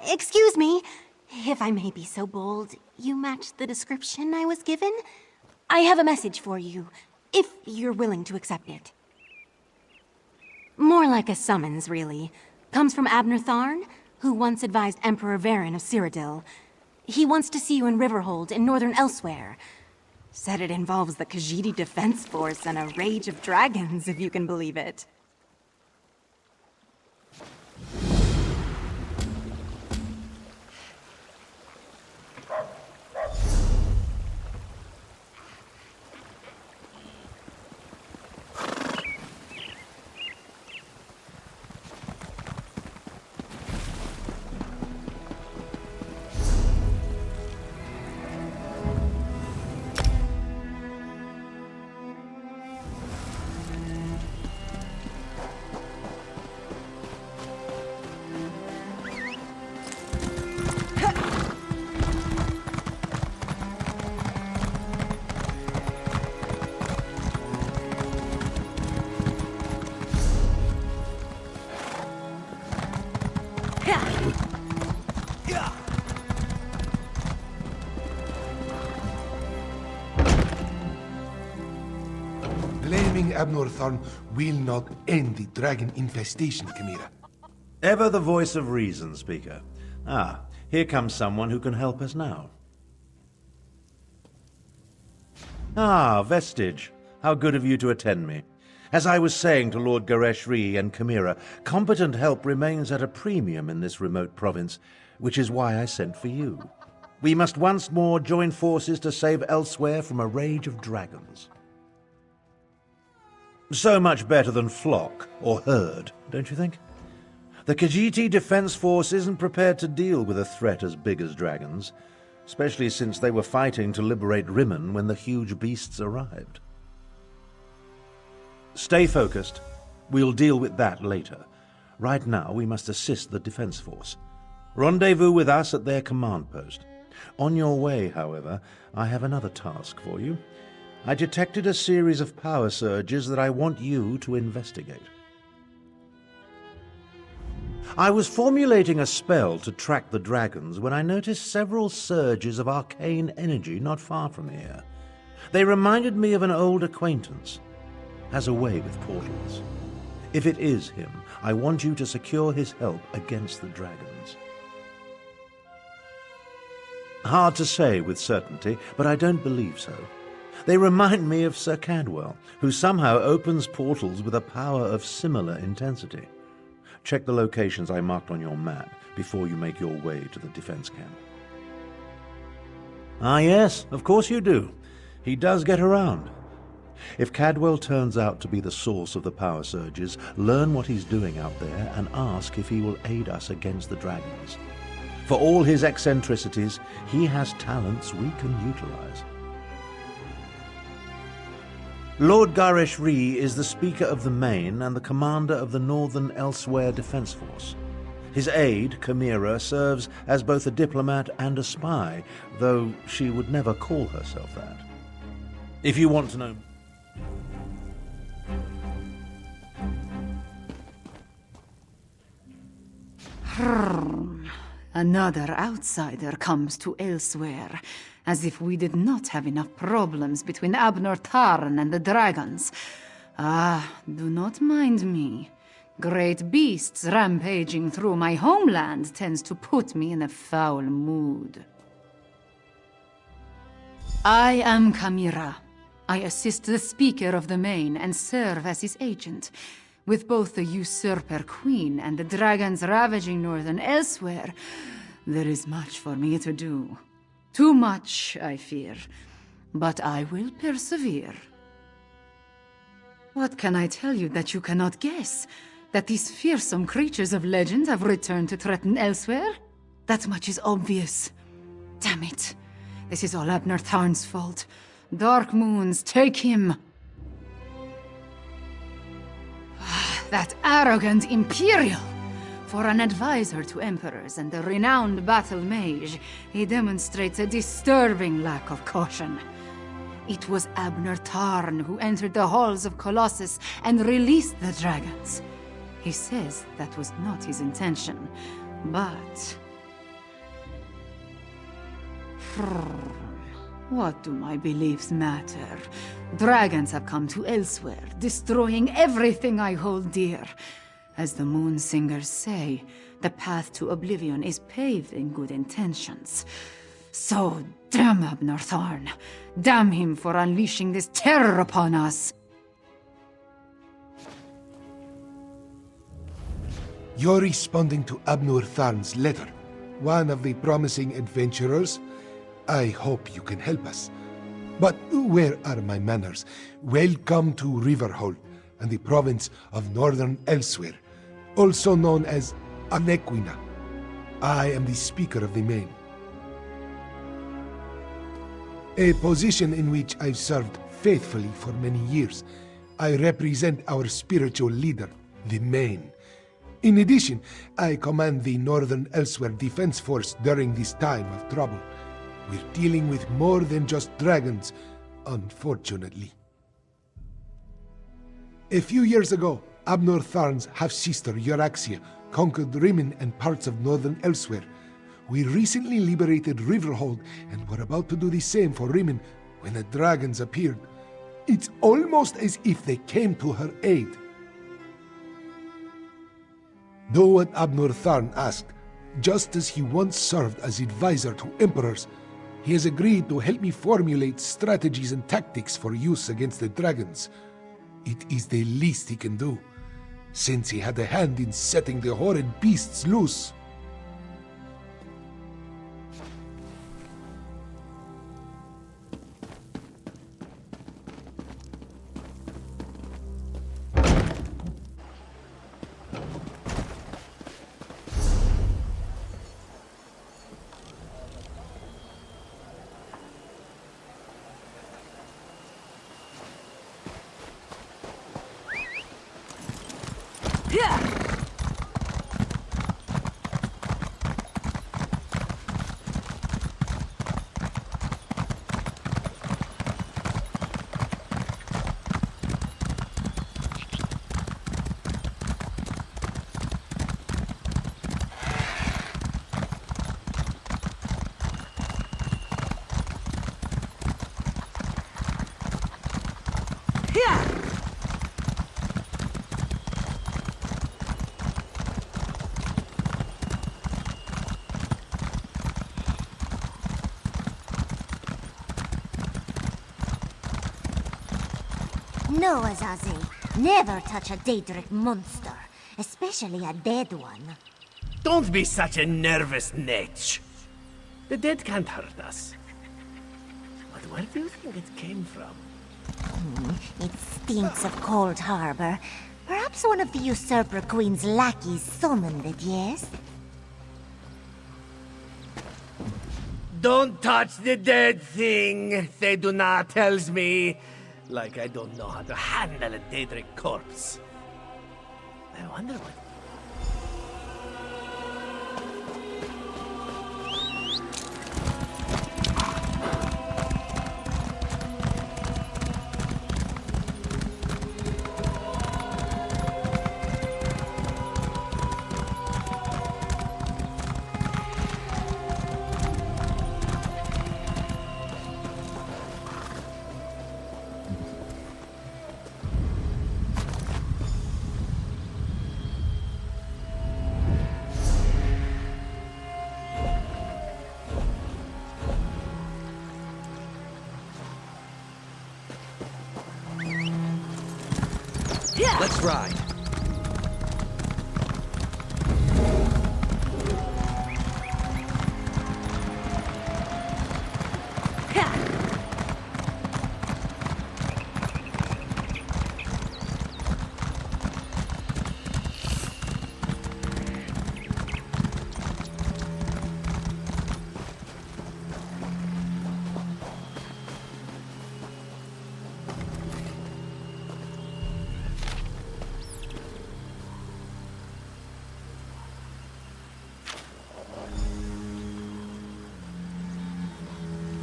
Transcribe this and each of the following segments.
Excuse me. If I may be so bold, you match the description I was given? I have a message for you, if you're willing to accept it. More like a summons, really. Comes from Abner Tharn, who once advised Emperor Varen of Cyrodiil. He wants to see you in Riverhold in northern Elsewhere. Said it involves the Khajiit Defense Force and a rage of dragons, if you can believe it. Blaming Abner Tharn will not end the dragon infestation, Chimera. Ever the voice of reason, Speaker. Ah, here comes someone who can help us now. Ah, Vestige. How good of you to attend me. As I was saying to Lord Gareshri and Chimera, competent help remains at a premium in this remote province, which is why I sent for you. We must once more join forces to save Elsewhere from a rage of dragons. So much better than flock or herd, don't you think? The Khajiit Defense Force isn't prepared to deal with a threat as big as dragons, especially since they were fighting to liberate Rimmen when the huge beasts arrived. Stay focused. We'll deal with that later. Right now, we must assist the Defense Force. Rendezvous with us at their command post. On your way, however, I have another task for you. I detected a series of power surges that I want you to investigate. I was formulating a spell to track the dragons when I noticed several surges of arcane energy not far from here. They reminded me of an old acquaintance. Has a way with portals. If it is him, I want you to secure his help against the dragons. Hard to say with certainty, but I don't believe so. They remind me of Sir Cadwell, who somehow opens portals with a power of similar intensity. Check the locations I marked on your map before you make your way to the defense camp. Ah yes, of course you do. He does get around. If Cadwell turns out to be the source of the power surges, learn what he's doing out there and ask if he will aid us against the dragons. For all his eccentricities, he has talents we can utilize. Lord Gareshri is the Speaker of the Main and the commander of the Northern Elsewhere Defense Force. His aide, Chimera, serves as both a diplomat and a spy, though she would never call herself that. If you want to know... Another outsider comes to Elsewhere, as if we did not have enough problems between Abner Tharn and the dragons. Ah, do not mind me. Great beasts rampaging through my homeland tends to put me in a foul mood. I am Chimera. I assist the Speaker of the Main and serve as his agent. With both the usurper queen and the dragons ravaging northern Elsewhere, there is much for me to do. Too much, I fear, but I will persevere. What can I tell you that you cannot guess? That these fearsome creatures of legend have returned to threaten Elsewhere? That much is obvious. Damn it. This is all Abner Tharn's fault. Dark Moons, take him! That arrogant Imperial! For an advisor to emperors and a renowned battle mage, he demonstrates a disturbing lack of caution. It was Abner Tharn who entered the halls of Colossus and released the dragons. He says that was not his intention, But... what do my beliefs matter? Dragons have come to Elsewhere, destroying everything I hold dear. As the Moon Singers say, the path to oblivion is paved in good intentions. So, damn Abner Tharn. Damn him for unleashing this terror upon us. You're responding to Abner Tharn's letter, one of the promising adventurers. I hope you can help us. But where are my manners? Welcome to Riverhold and the province of Northern Elsewhere, also known as Anequina. I am the Speaker of the Main. A position in which I've served faithfully for many years. I represent our spiritual leader, the Main. In addition, I command the Northern Elsewhere Defense Force during this time of trouble. We're dealing with more than just dragons, unfortunately. A few years ago, Abner Tharn's half-sister Euraxia conquered Rimmon and parts of Northern Elsewhere. We recently liberated Riverhold and were about to do the same for Rimmon when the dragons appeared. It's almost as if they came to her aid. Do what Abner Tharn asked. Just as he once served as advisor to emperors, he has agreed to help me formulate strategies and tactics for use against the dragons. It is the least he can do, since he had a hand in setting the horrid beasts loose. No, Azazel. Never touch a Daedric monster, especially a dead one. Don't be such a nervous netch. The dead can't hurt us. But where do you think it came from? It stinks of Cold Harbor. Perhaps one of the Usurper Queen's lackeys summoned it, yes? Don't touch the dead thing, Theduna tells me. Like I don't know how to handle a Daedric corpse. I wonder what... Let's ride.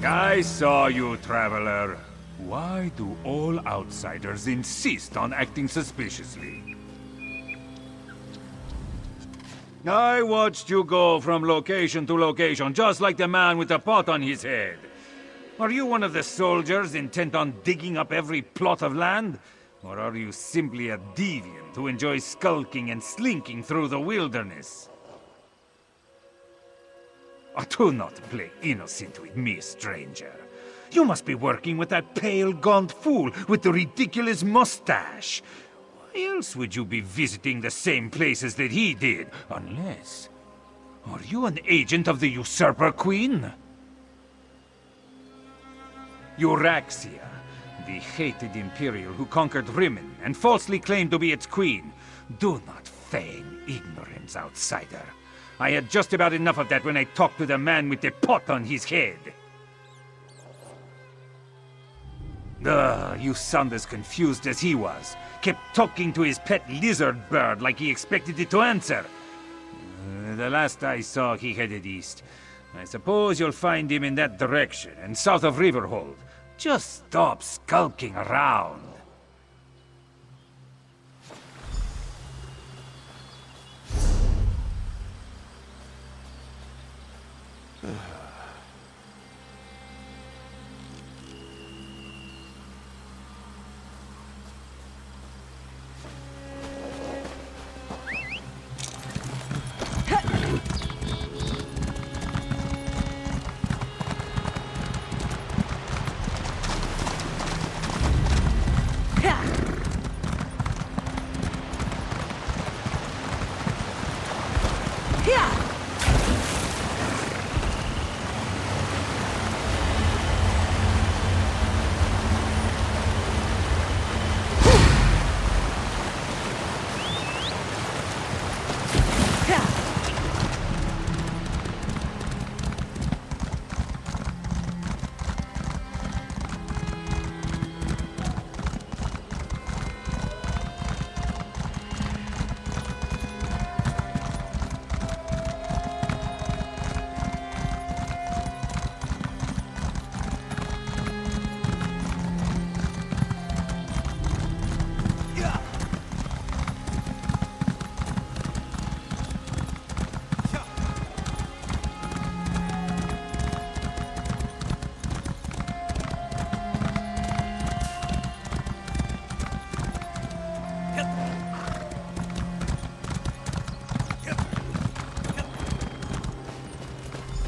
I saw you, traveler. Why do all outsiders insist on acting suspiciously? I watched you go from location to location, just like the man with the pot on his head. Are you one of the soldiers intent on digging up every plot of land? Or are you simply a deviant who enjoys skulking and slinking through the wilderness? Oh, do not play innocent with me, stranger. You must be working with that pale, gaunt fool with the ridiculous mustache. Why else would you be visiting the same places that he did? Unless... Are you an agent of the Usurper Queen? Euraxia, the hated Imperial who conquered Rimmon and falsely claimed to be its queen. Do not feign ignorance, outsider. I had just about enough of that when I talked to the man with the pot on his head. You sound as confused as he was. Kept talking to his pet lizard bird like he expected it to answer. The last I saw, he headed east. I suppose you'll find him in that direction, and south of Riverhold. Just stop skulking around.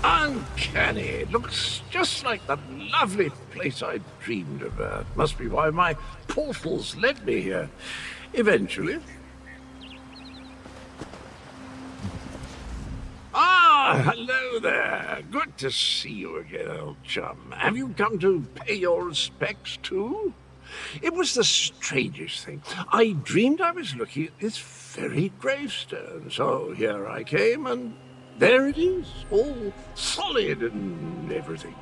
Uncanny. It looks just like the lovely place I dreamed about. Must be why my portals led me here. Eventually. Ah, hello there. Good to see you again, old chum. Have you come to pay your respects too? It was the strangest thing. I dreamed I was looking at this very gravestone. So here I came, and there it is, all solid and everything.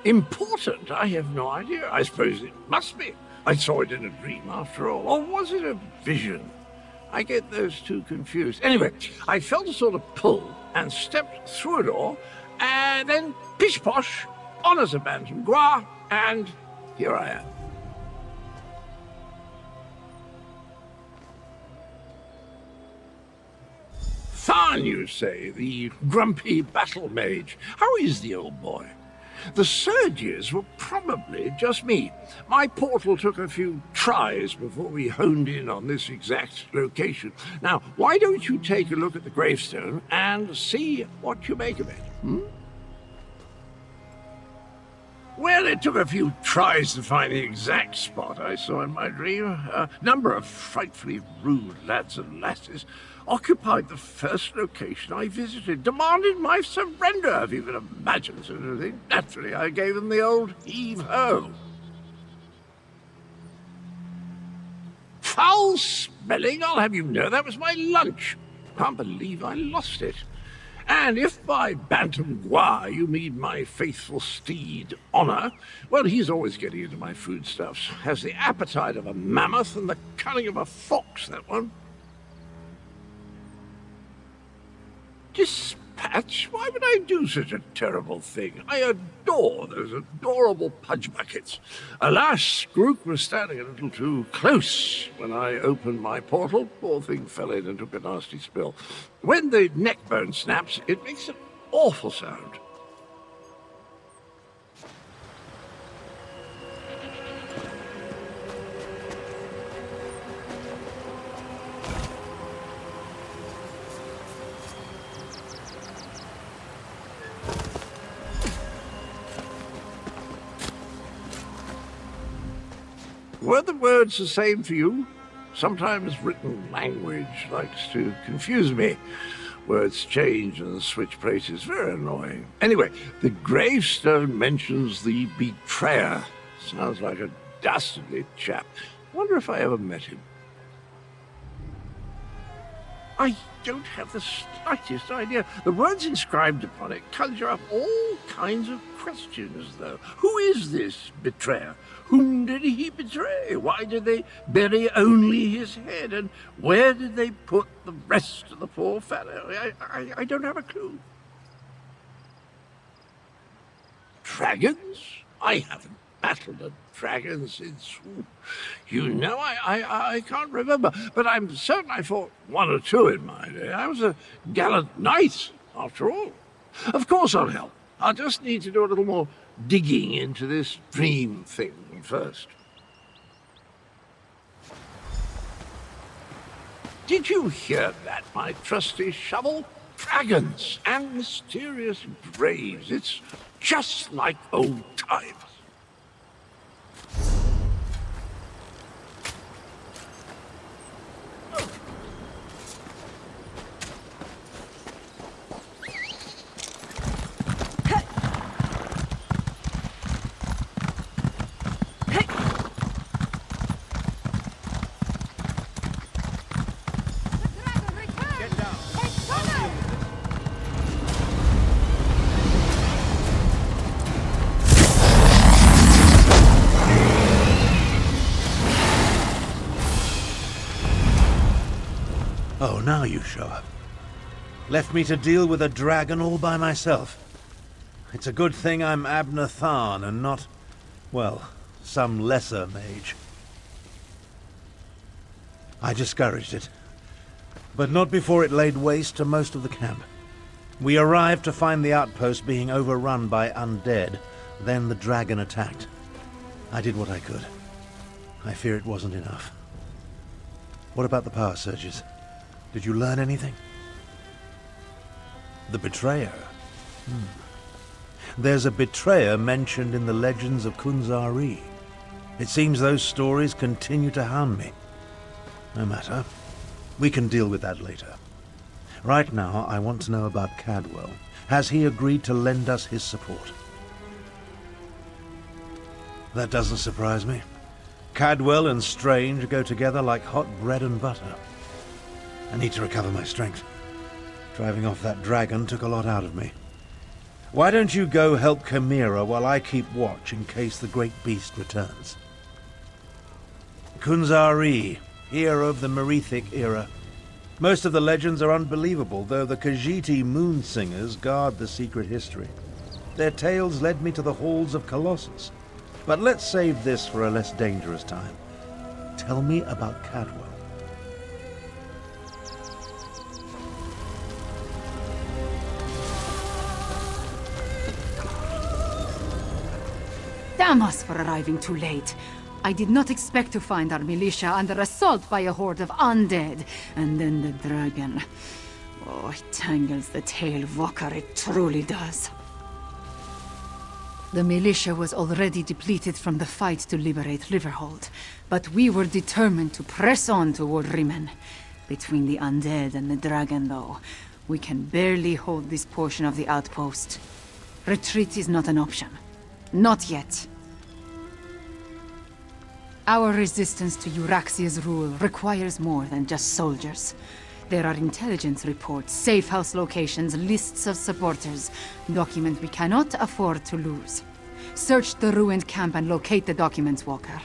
Important? I have no idea. I suppose it must be. I saw it in a dream after all. Or was it a vision? I get those two confused. Anyway, I felt a sort of pull and stepped through a door, and then pish-posh, on as a bantam gras, and here I am. Tharn, you say, the grumpy battle mage. How is the old boy? The surges were probably just me. My portal took a few tries before we honed in on this exact location. Now, why don't you take a look at the gravestone and see what you make of it, Well, it took a few tries to find the exact spot I saw in my dream. A number of frightfully rude lads and lasses occupied the first location I visited, demanded my surrender, if you can imagine such a thing. Naturally, I gave them the old heave-ho. Foul smelling, I'll have you know that was my lunch. Can't believe I lost it. And if by bantam gras you mean my faithful steed, Honor, well, he's always getting into my foodstuffs. Has the appetite of a mammoth and the cunning of a fox, that one. Dispassionate that? Why would I do such a terrible thing? I adore those adorable pudge buckets. Alas, Grook was standing a little too close when I opened my portal. Poor thing fell in and took a nasty spill. When the neck bone snaps, it makes an awful sound. Were the words the same for you? Sometimes written language likes to confuse me. Words change and switch places. Very annoying. Anyway, the gravestone mentions the betrayer. Sounds like a dastardly chap. Wonder if I ever met him. I don't have the slightest idea. The words inscribed upon it conjure up all kinds of questions, though. Who is this betrayer? Whom did he betray? Why did they bury only his head? And where did they put the rest of the poor fellow? I don't have a clue. Dragons? I haven't battled a dragon since, I can't remember. But I'm certain I fought one or two in my day. I was a gallant knight, after all. Of course I'll help. I'll just need to do a little more digging into this dream thing first. Did you hear that, my trusty shovel? Dragons and mysterious graves. It's just like old times. Oh, now you show up. Left me to deal with a dragon all by myself. It's a good thing I'm Abner Tharn and not, well, some lesser mage. I discouraged it, but not before it laid waste to most of the camp. We arrived to find the outpost being overrun by undead. Then the dragon attacked. I did what I could. I fear it wasn't enough. What about the power surges? Did you learn anything? The betrayer. There's a betrayer mentioned in the legends of Kunzari. It seems those stories continue to hound me. No matter. We can deal with that later. Right now, I want to know about Cadwell. Has he agreed to lend us his support? That doesn't surprise me. Cadwell and Strange go together like hot bread and butter. I need to recover my strength. Driving off that dragon took a lot out of me. Why don't you go help Chimera while I keep watch in case the great beast returns? Kunzari, hero of the Merethic era. Most of the legends are unbelievable, though the Khajiit moon singers guard the secret history. Their tales led me to the halls of Colossus. But let's save this for a less dangerous time. Tell me about Cadwell. Damn us for arriving too late. I did not expect to find our militia under assault by a horde of undead. And then the dragon. Oh, it tangles the tail, Walker, it truly does. The militia was already depleted from the fight to liberate Riverhold, but we were determined to press on toward Rimen. Between the undead and the dragon, though, we can barely hold this portion of the outpost. Retreat is not an option. Not yet. Our resistance to Euraxia's rule requires more than just soldiers. There are intelligence reports, safe house locations, lists of supporters. Document we cannot afford to lose. Search the ruined camp and locate the documents, Walker.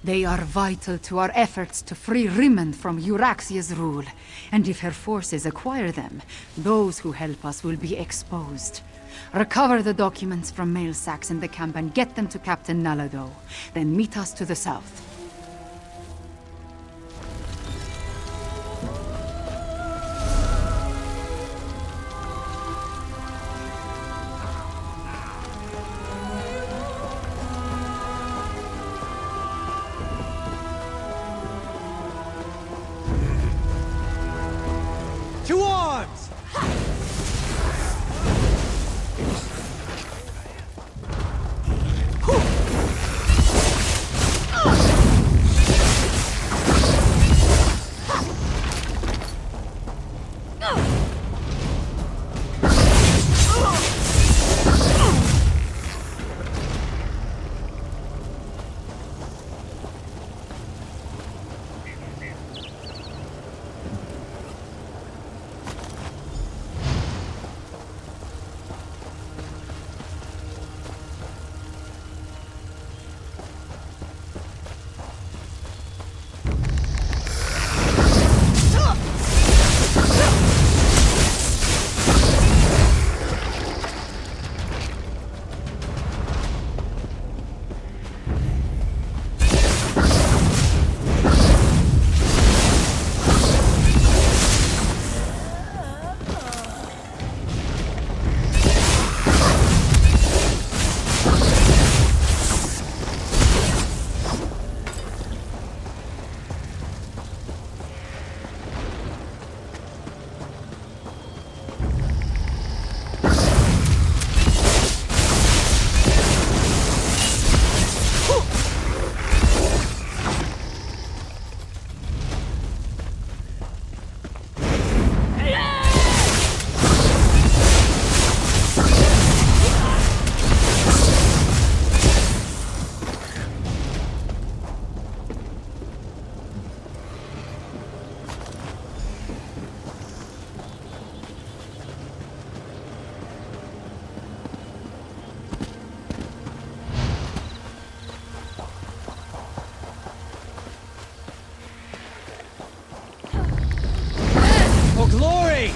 They are vital to our efforts to free Rimond from Euraxia's rule. And if her forces acquire them, those who help us will be exposed. Recover the documents from mail sacks in the camp and get them to Captain Nalado. Then meet us to the south. To arms! For glory!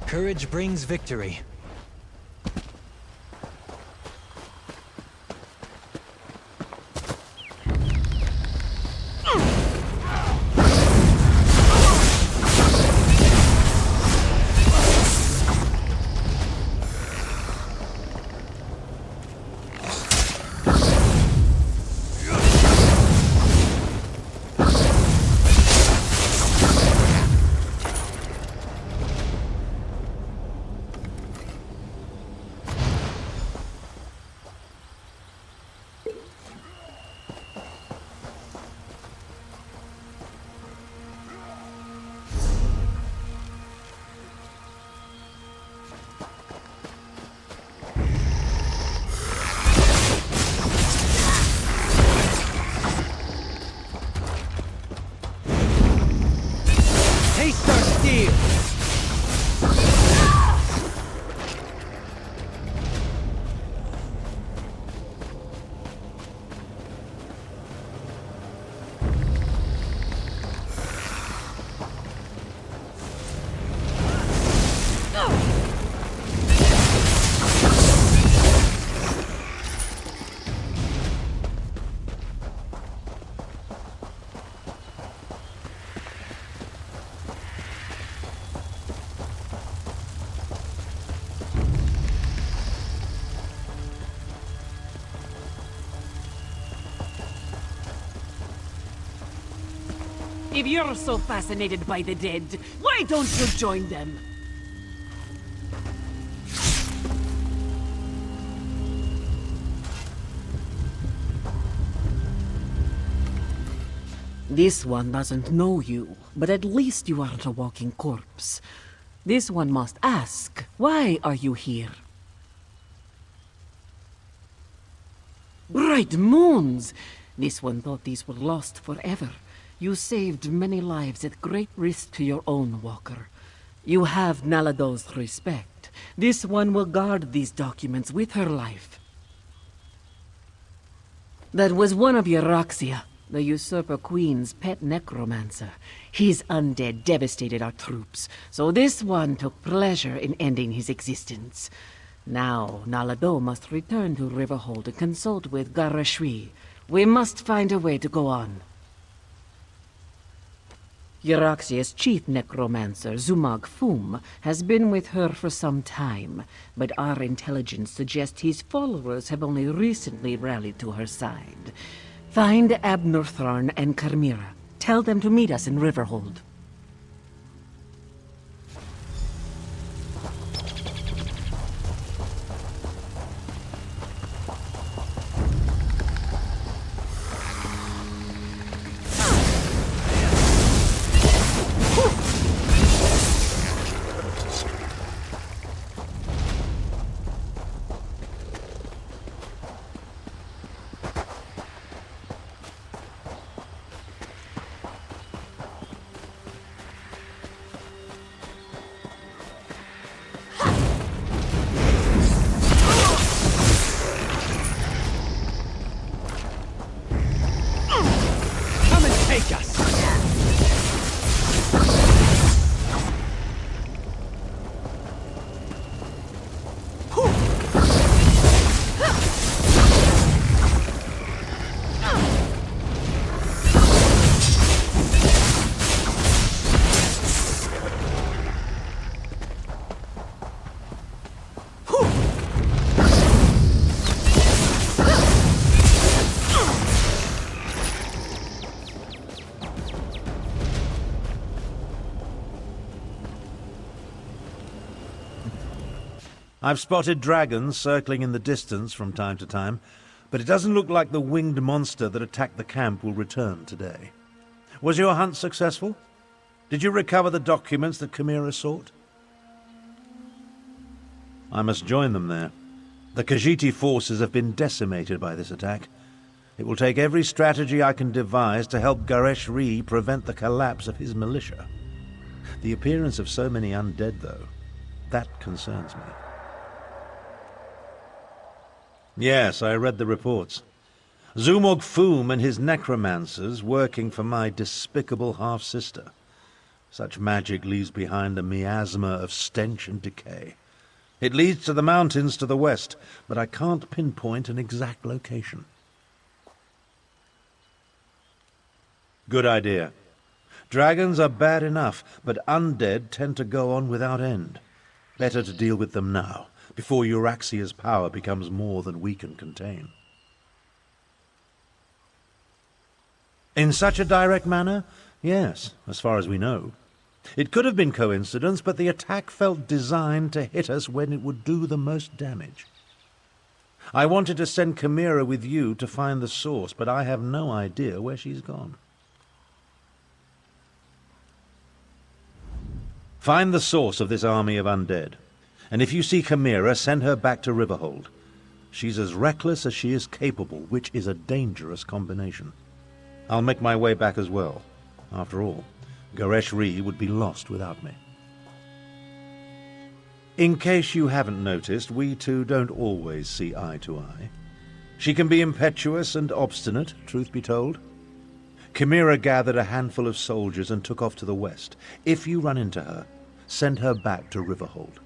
Courage brings victory. Taste our steel! If you're so fascinated by the dead, why don't you join them? This one doesn't know you, but at least you aren't a walking corpse. This one must ask, why are you here? Bright moons! This one thought these were lost forever. You saved many lives at great risk to your own walker. You have Nalado's respect. This one will guard these documents with her life. That was one of Euryxia, the Usurper Queen's pet necromancer. His undead devastated our troops, so this one took pleasure in ending his existence. Now, Nalado must return to Riverhold and consult with Garashri. We must find a way to go on. Euryxia's chief necromancer, Zumag Fum, has been with her for some time, but our intelligence suggests his followers have only recently rallied to her side. Find Abnortharn and Carmira. Tell them to meet us in Riverhold. I've spotted dragons circling in the distance from time to time, but it doesn't look like the winged monster that attacked the camp will return today. Was your hunt successful? Did you recover the documents that Chimera sought? I must join them there. The Khajiit forces have been decimated by this attack. It will take every strategy I can devise to help Garashri prevent the collapse of his militia. The appearance of so many undead, though, that concerns me. Yes, I read the reports. Zumog Foom and his necromancers working for my despicable half-sister. Such magic leaves behind a miasma of stench and decay. It leads to the mountains to the west, but I can't pinpoint an exact location. Good idea. Dragons are bad enough, but undead tend to go on without end. Better to deal with them now, before Euryxia's power becomes more than we can contain. In such a direct manner? Yes, as far as we know. It could have been coincidence, but the attack felt designed to hit us when it would do the most damage. I wanted to send Chimera with you to find the source, but I have no idea where she's gone. Find the source of this army of undead. And if you see Chimera, send her back to Riverhold. She's as reckless as she is capable, which is a dangerous combination. I'll make my way back as well. After all, Garashri would be lost without me. In case you haven't noticed, we two don't always see eye to eye. She can be impetuous and obstinate, truth be told. Chimera gathered a handful of soldiers and took off to the west. If you run into her, send her back to Riverhold.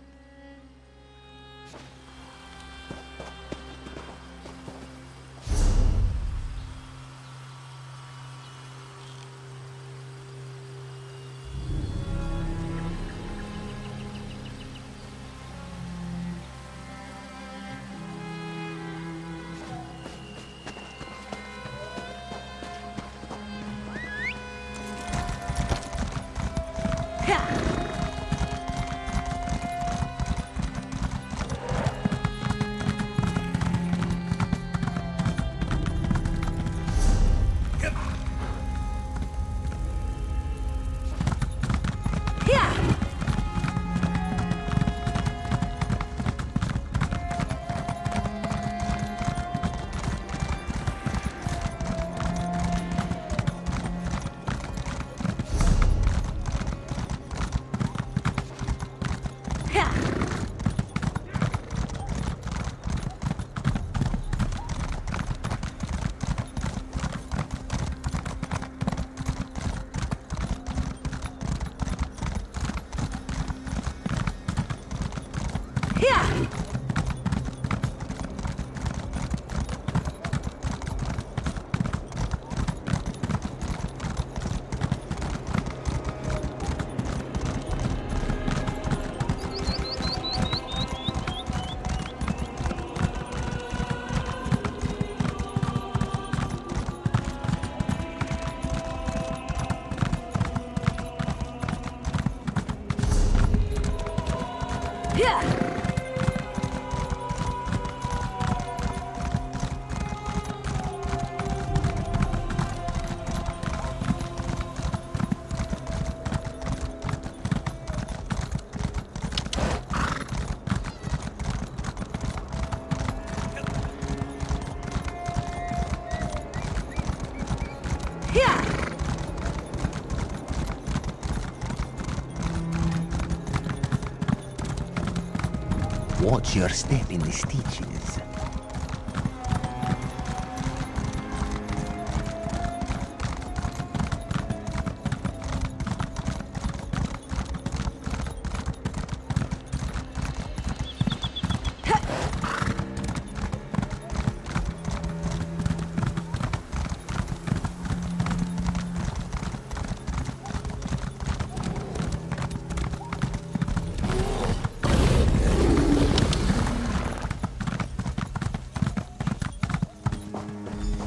Watch your step in the stitches.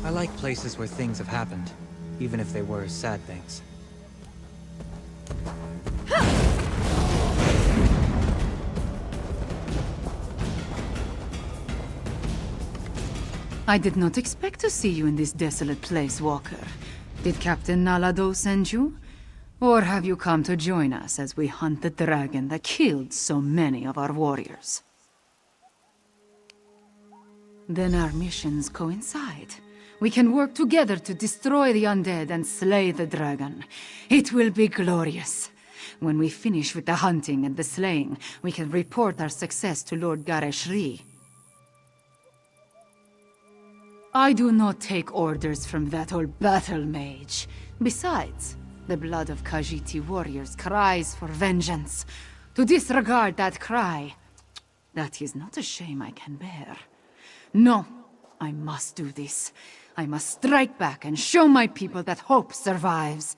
I like places where things have happened, even if they were sad things. I did not expect to see you in this desolate place, Walker. Did Captain Nalado send you? Or have you come to join us as we hunt the dragon that killed so many of our warriors? Then our missions coincide. We can work together to destroy the undead and slay the dragon. It will be glorious. When we finish with the hunting and the slaying, we can report our success to Lord Gareshri. I do not take orders from that old battle mage. Besides, the blood of Khajiiti warriors cries for vengeance. To disregard that cry, that is not a shame I can bear. No, I must do this. I must strike back and show my people that hope survives.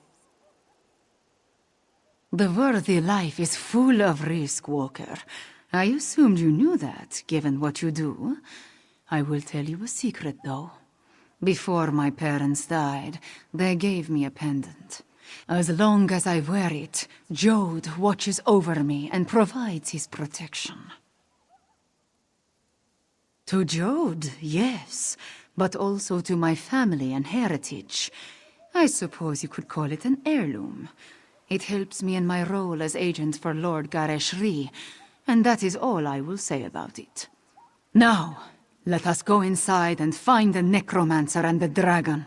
The worthy life is full of risk, Walker. I assumed you knew that, given what you do. I will tell you a secret, though. Before my parents died, they gave me a pendant. As long as I wear it, Jode watches over me and provides his protection. To Jode, yes, but also to my family and heritage. I suppose you could call it an heirloom. It helps me in my role as agent for Lord Gareshri, and that is all I will say about it. Now, let us go inside and find the necromancer and the dragon.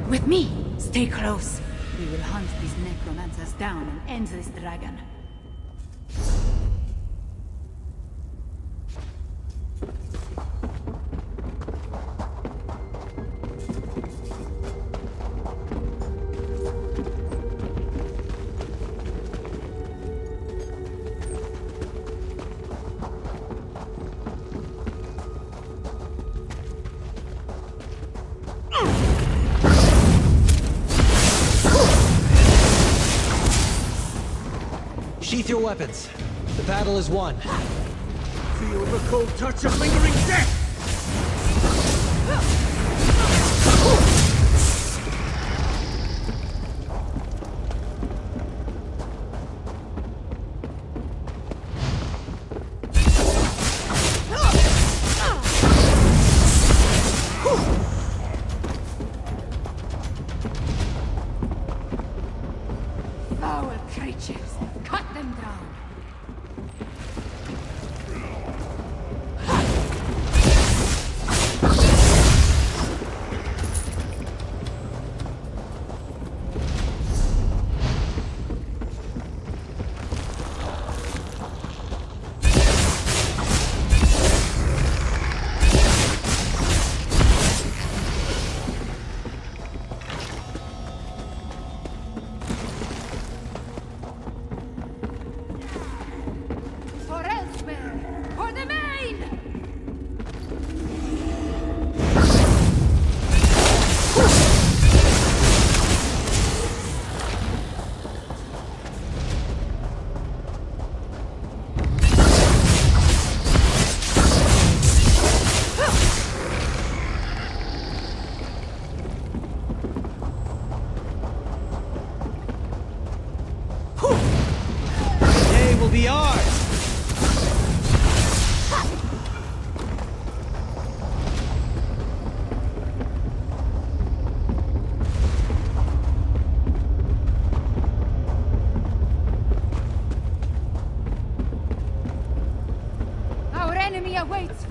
With me! Stay close. We will hunt these necromancers down and end this dragon. Sheath your weapons. The battle is won. Feel the cold touch of lingering death! Foul creatures! Cut them down!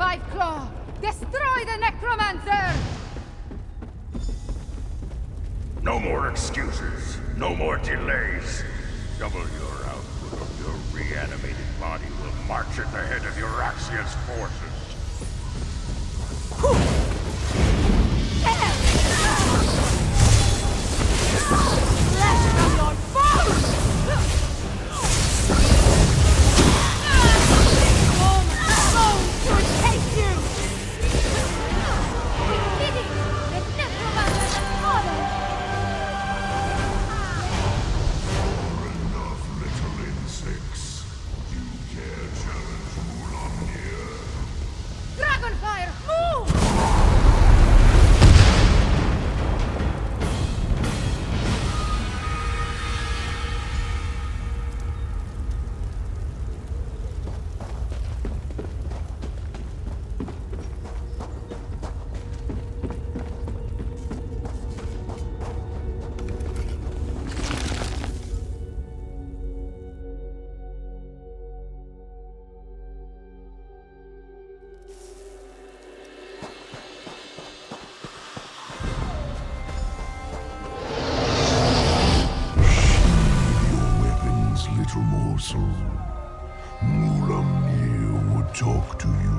Five Claw! Destroy the necromancer! No more excuses. No more delays. Double your output or your reanimated body will march at the head of Euraxia's forces. Mulamnir would talk to you.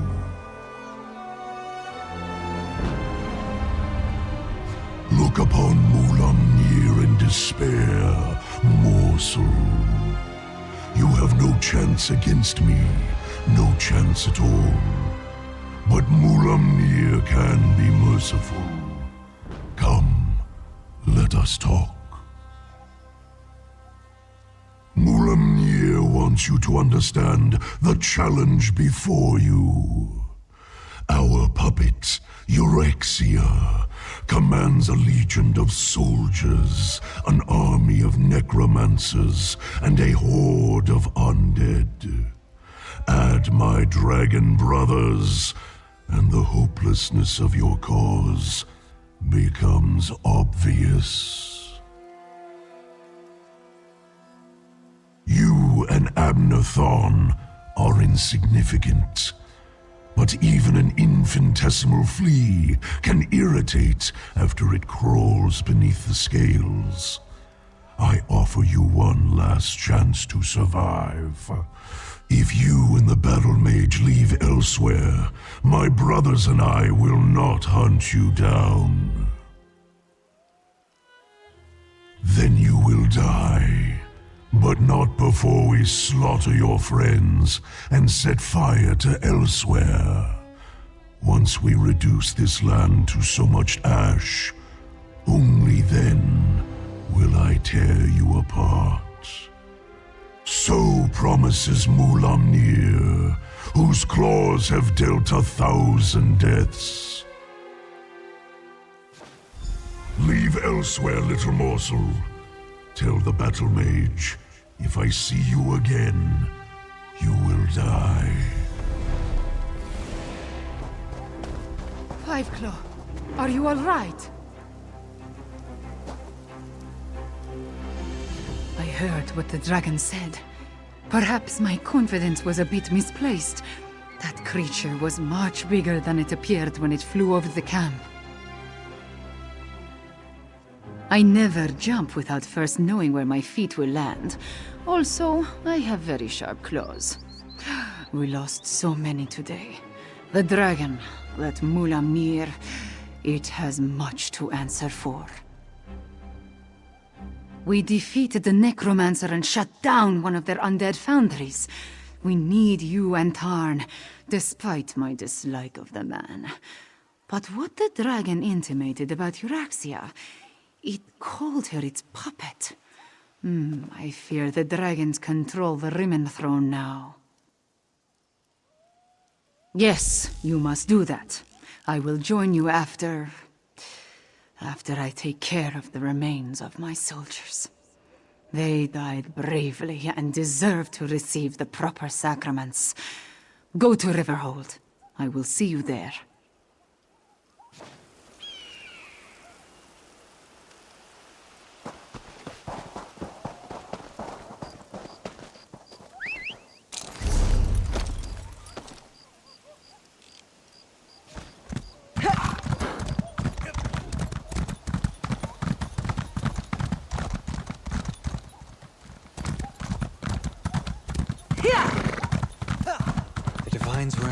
Look upon Mulamnir in despair, morsel. You have no chance against me, no chance at all. But Mulamnir can be merciful. Come, let us talk. Mulamnir wants you to understand the challenge before you. Our puppet, Euraxia, commands a legion of soldiers, an army of necromancers, and a horde of undead. Add my dragon brothers, and the hopelessness of your cause becomes obvious. You and Abner Thorn are insignificant, but even an infinitesimal flea can irritate after it crawls beneath the scales. I offer you one last chance to survive. If you and the battle mage leave elsewhere, my brothers and I will not hunt you down. Then you will die. But not before we slaughter your friends and set fire to elsewhere. Once we reduce this land to so much ash, only then will I tear you apart. So promises Mulamnir, whose claws have dealt 1,000 deaths. Leave elsewhere, little morsel. Tell the battle mage, if I see you again, you will die. Five Claw, are you all right? I heard what the dragon said. Perhaps my confidence was a bit misplaced. That creature was much bigger than it appeared when it flew over the camp. I never jump without first knowing where my feet will land. Also, I have very sharp claws. We lost so many today. The dragon, that Mulamnir, it has much to answer for. We defeated the necromancer and shut down one of their undead foundries. We need you and Tarn, despite my dislike of the man. But what the dragon intimated about Euraxia, it called her its puppet. I fear the dragons control the Rimmen throne now. Yes, you must do that. I will join you after I take care of the remains of my soldiers. They died bravely and deserve to receive the proper sacraments. Go to Riverhold. I will see you there.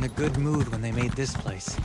in a good mood when they made this place.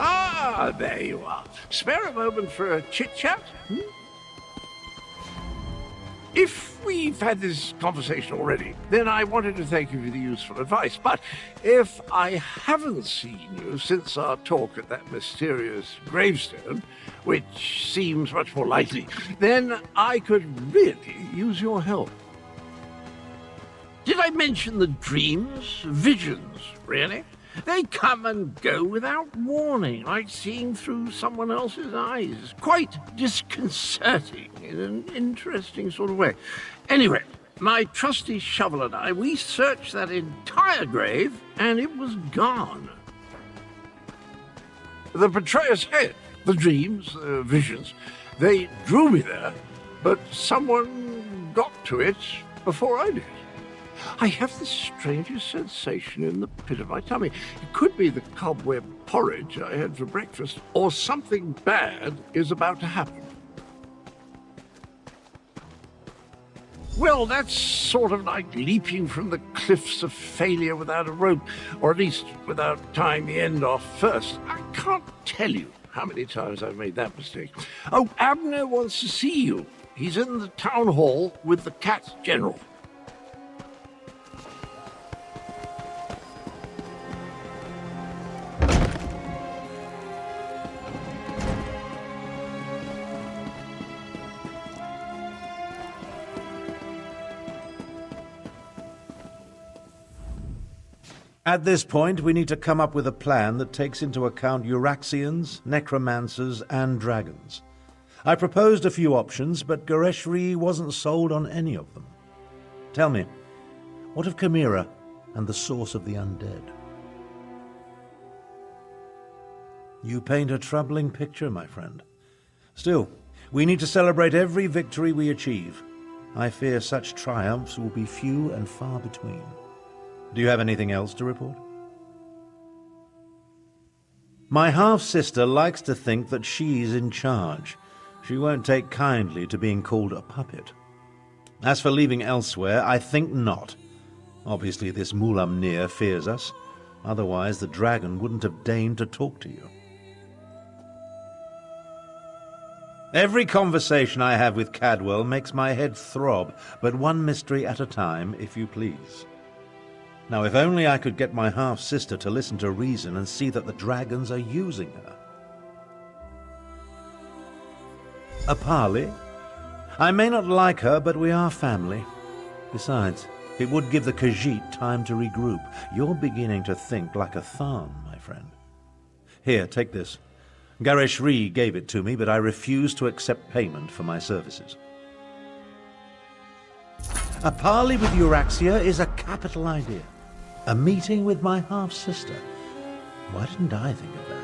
Ah, there you are. Spare a moment for a chit-chat? If we've had this conversation already, then I wanted to thank you for the useful advice. But if I haven't seen you since our talk at that mysterious gravestone, which seems much more likely, then I could really use your help. Did I mention the dreams? Visions, really? They come and go without warning, like seeing through someone else's eyes. Quite disconcerting in an interesting sort of way. Anyway, my trusty shovel and I, we searched that entire grave, and it was gone. The betrayer's head, the dreams, the visions, they drew me there, but someone got to it before I did. I have the strangest sensation in the pit of my tummy. It could be the cobweb porridge I had for breakfast, or something bad is about to happen. Well, that's sort of like leaping from the cliffs of failure without a rope, or at least without tying the end off first. I can't tell you how many times I've made that mistake. Oh, Abner wants to see you. He's in the town hall with the Cat General. At this point, we need to come up with a plan that takes into account Euraxians, necromancers, and dragons. I proposed a few options, but Gareshri wasn't sold on any of them. Tell me, what of Chimera and the source of the undead? You paint a troubling picture, my friend. Still, we need to celebrate every victory we achieve. I fear such triumphs will be few and far between. Do you have anything else to report? My half-sister likes to think that she's in charge. She won't take kindly to being called a puppet. As for leaving elsewhere, I think not. Obviously this Mulamnir fears us. Otherwise the dragon wouldn't have deigned to talk to you. Every conversation I have with Cadwell makes my head throb, but one mystery at a time, if you please. Now, if only I could get my half-sister to listen to reason and see that the dragons are using her. Apali? I may not like her, but we are family. Besides, it would give the Khajiit time to regroup. You're beginning to think like a Tharn, my friend. Here, take this. Gareshri gave it to me, but I refuse to accept payment for my services. A parley with Euraxia is a capital idea. A meeting with my half-sister. Why didn't I think of that?